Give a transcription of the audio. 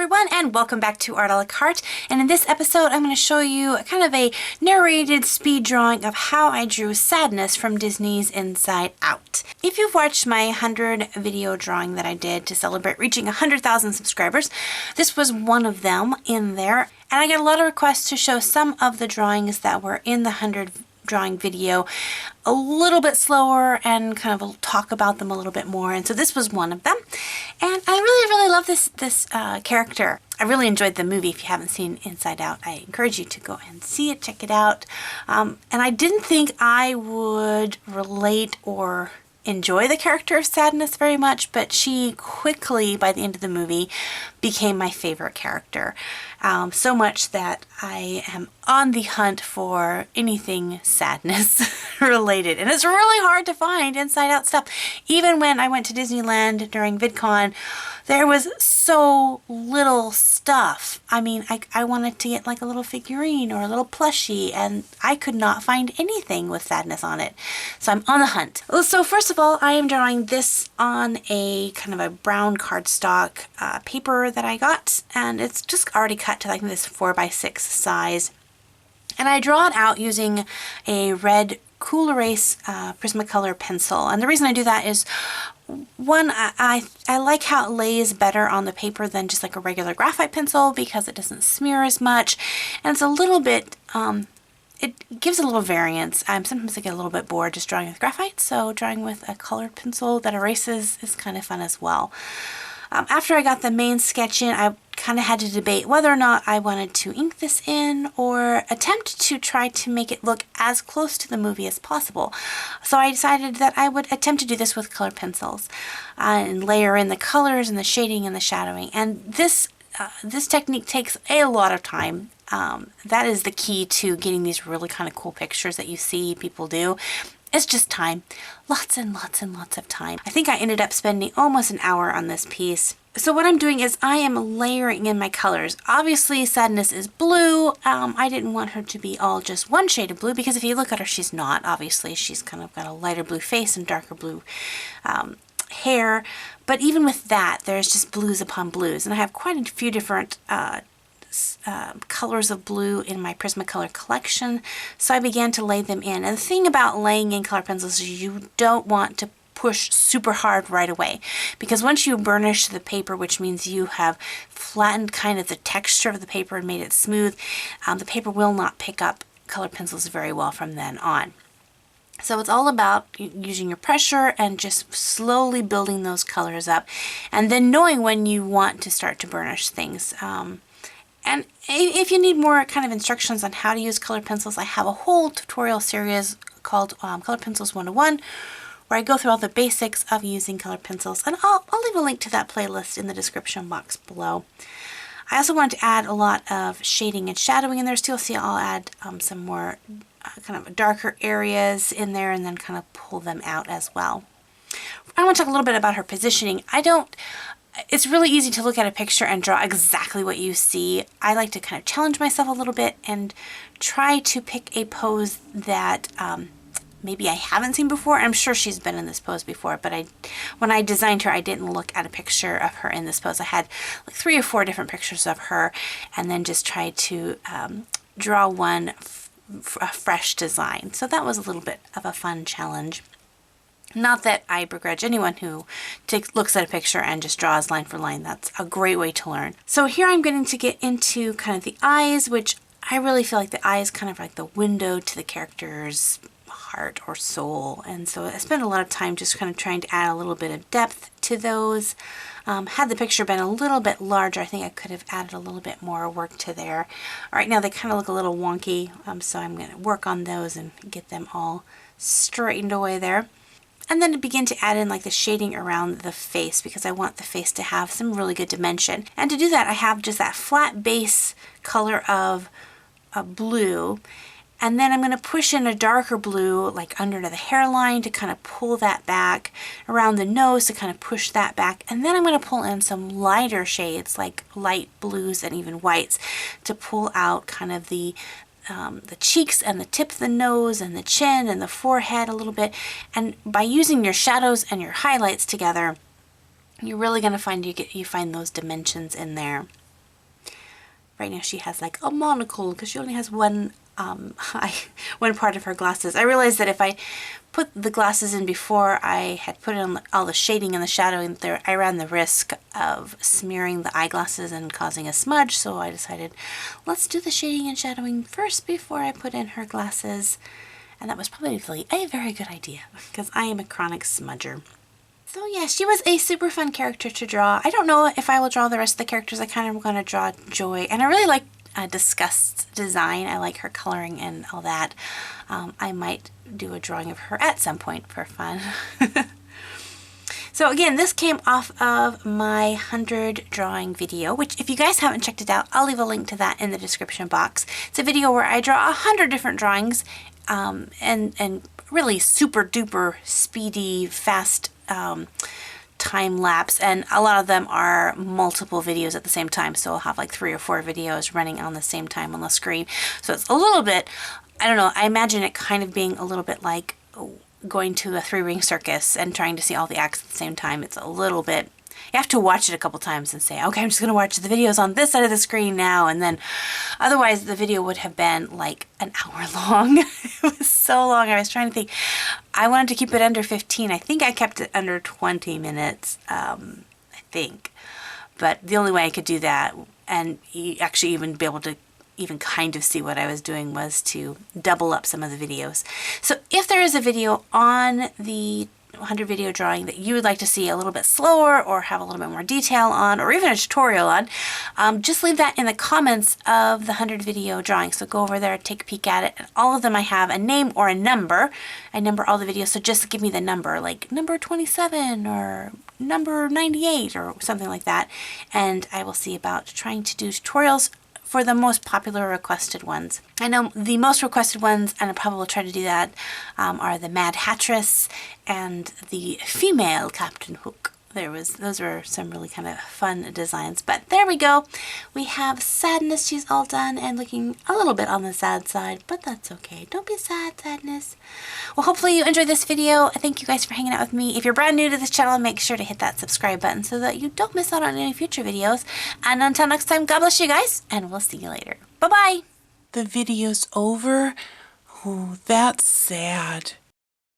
everyone, and welcome back to Art a la Carte. And in this episode, I'm going to show you kind of a narrated speed drawing of how I drew Sadness from Disney's Inside Out. If you've watched my 100 video drawing that I did to celebrate reaching 100,000 subscribers, this was one of them in there. And I got a lot of requests to show some of the drawings that were in the 100 drawing video a little bit slower and kind of talk about them a little bit more, and so this was one of them. And I really love this character. I really enjoyed the movie. If you haven't seen Inside Out, I encourage you to go and see it, check it out. And I didn't think I would relate or enjoy the character of Sadness very much, but she quickly, by the end of the movie, became my favorite character. So much that I am on the hunt for anything Sadness related. And it's really hard to find Inside Out stuff. Even when I went to Disneyland during VidCon, there was so little stuff. I mean, I wanted to get like a little figurine or a little plushie, and I could not find anything with Sadness on it. So I'm on the hunt. So first of all, I am drawing this on a kind of a brown cardstock paper that I got, and it's just already cut to like this 4x6 size. And I draw it out using a red Cool Erase Prismacolor pencil. And the reason I do that is, one, I like how it lays better on the paper than just like a regular graphite pencil because it doesn't smear as much. And it's a little bit, it gives a little variance. Sometimes I get a little bit bored just drawing with graphite, so drawing with a colored pencil that erases is kind of fun as well. After I got the main sketch in, I kind of had to debate whether or not I wanted to ink this in or attempt to try to make it look as close to the movie as possible. So I decided that I would attempt to do this with colored pencils and layer in the colors and the shading and the shadowing. And this technique takes a lot of time. That is the key to getting these really kind of cool pictures that you see people do. It's just time. Lots and lots and lots of time. I think I ended up spending almost an hour on this piece. So what I'm doing is I am layering in my colors. Obviously Sadness is blue. I didn't want her to be all just one shade of blue because if you look at her, she's not. Obviously she's kind of got a lighter blue face and darker blue hair. But even with that, there's just blues upon blues. And I have quite a few different colors of blue in my Prismacolor collection, so I began to lay them in. And the thing about laying in color pencils is you don't want to push super hard right away, because once you burnish the paper, which means you have flattened kind of the texture of the paper and made it smooth, the paper will not pick up colored pencils very well from then on. So it's all about using your pressure and just slowly building those colors up, and then knowing when you want to start to burnish things. And if you need more kind of instructions on how to use colored pencils, I have a whole tutorial series called Colored Pencils 101, where I go through all the basics of using colored pencils, and I'll leave a link to that playlist in the description box below. I also wanted to add a lot of shading and shadowing in there, so you'll see I'll add some more kind of darker areas in there and then kind of pull them out as well. I want to talk a little bit about her positioning. It's really easy to look at a picture and draw exactly what you see. I like to kind of challenge myself a little bit and try to pick a pose that maybe I haven't seen before. I'm sure she's been in this pose before, but when I designed her, I didn't look at a picture of her in this pose. I had like 3 or 4 different pictures of her and then just tried to draw a fresh design. So that was a little bit of a fun challenge. Not that I begrudge anyone who looks at a picture and just draws line for line. That's a great way to learn. So here I'm getting to get into kind of the eyes, which I really feel like the eye is kind of like the window to the character's heart or soul. And so I spent a lot of time just kind of trying to add a little bit of depth to those. Had the picture been a little bit larger, I think I could have added a little bit more work to there. Right now they kind of look a little wonky, so I'm going to work on those and get them all straightened away there. And then to begin to add in like the shading around the face, because I want the face to have some really good dimension. And to do that, I have just that flat base color of blue. And then I'm going to push in a darker blue like under the hairline to kind of pull that back, around the nose to kind of push that back. And then I'm going to pull in some lighter shades like light blues and even whites to pull out kind of the cheeks and the tip of the nose and the chin and the forehead a little bit. And by using your shadows and your highlights together, you're really going to find you find those dimensions in there. right now she has like a monocle because she only has one one part of her glasses. I realized that if I put the glasses in before I had put in all the shading and the shadowing there, I ran the risk of smearing the eyeglasses and causing a smudge, so I decided let's do the shading and shadowing first before I put in her glasses. And that was probably a very good idea because I am a chronic smudger. So yeah, she was a super fun character to draw. I don't know if I will draw the rest of the characters. I kind of want to draw Joy, and I really like Disgust's design. I like her coloring and all that. I might do a drawing of her at some point for fun. So again, this came off of my 100 drawing video, which if you guys haven't checked it out, I'll leave a link to that in the description box. It's a video where I draw 100 different drawings and really super duper speedy, fast time lapse, and a lot of them are multiple videos at the same time, so I'll have like 3 or 4 videos running on the same time on the screen. So it's a little bit, I don't know, I imagine it kind of being a little bit like going to a 3-ring circus and trying to see all the acts at the same time. It's a little bit, you have to watch it a couple times and say, okay, I'm just going to watch the videos on this side of the screen now, and then otherwise the video would have been like an hour long. It was so long. I was trying to think. I wanted to keep it under 15. I think I kept it under 20 minutes, I think. But the only way I could do that and actually even be able to even kind of see what I was doing was to double up some of the videos. So if there is a video on the 100 video drawing that you would like to see a little bit slower or have a little bit more detail on, or even a tutorial on, just leave that in the comments of the 100 video drawing. So go over there, take a peek at it. And all of them I have a name or a number. I number all the videos, so just give me the number, like number 27 or number 98 or something like that. And I will see about trying to do tutorials for the most popular requested ones. I know the most requested ones, and I probably will try to do that, are the Mad Hattress and the female Captain Hook. Those were some really kind of fun designs. But there we go. We have Sadness. She's all done and looking a little bit on the sad side, but that's okay. Don't be sad, Sadness. Well, hopefully you enjoyed this video. Thank you guys for hanging out with me. If you're brand new to this channel, make sure to hit that subscribe button so that you don't miss out on any future videos. And until next time, God bless you guys, and we'll see you later. Bye-bye. The video's over? Oh, that's sad.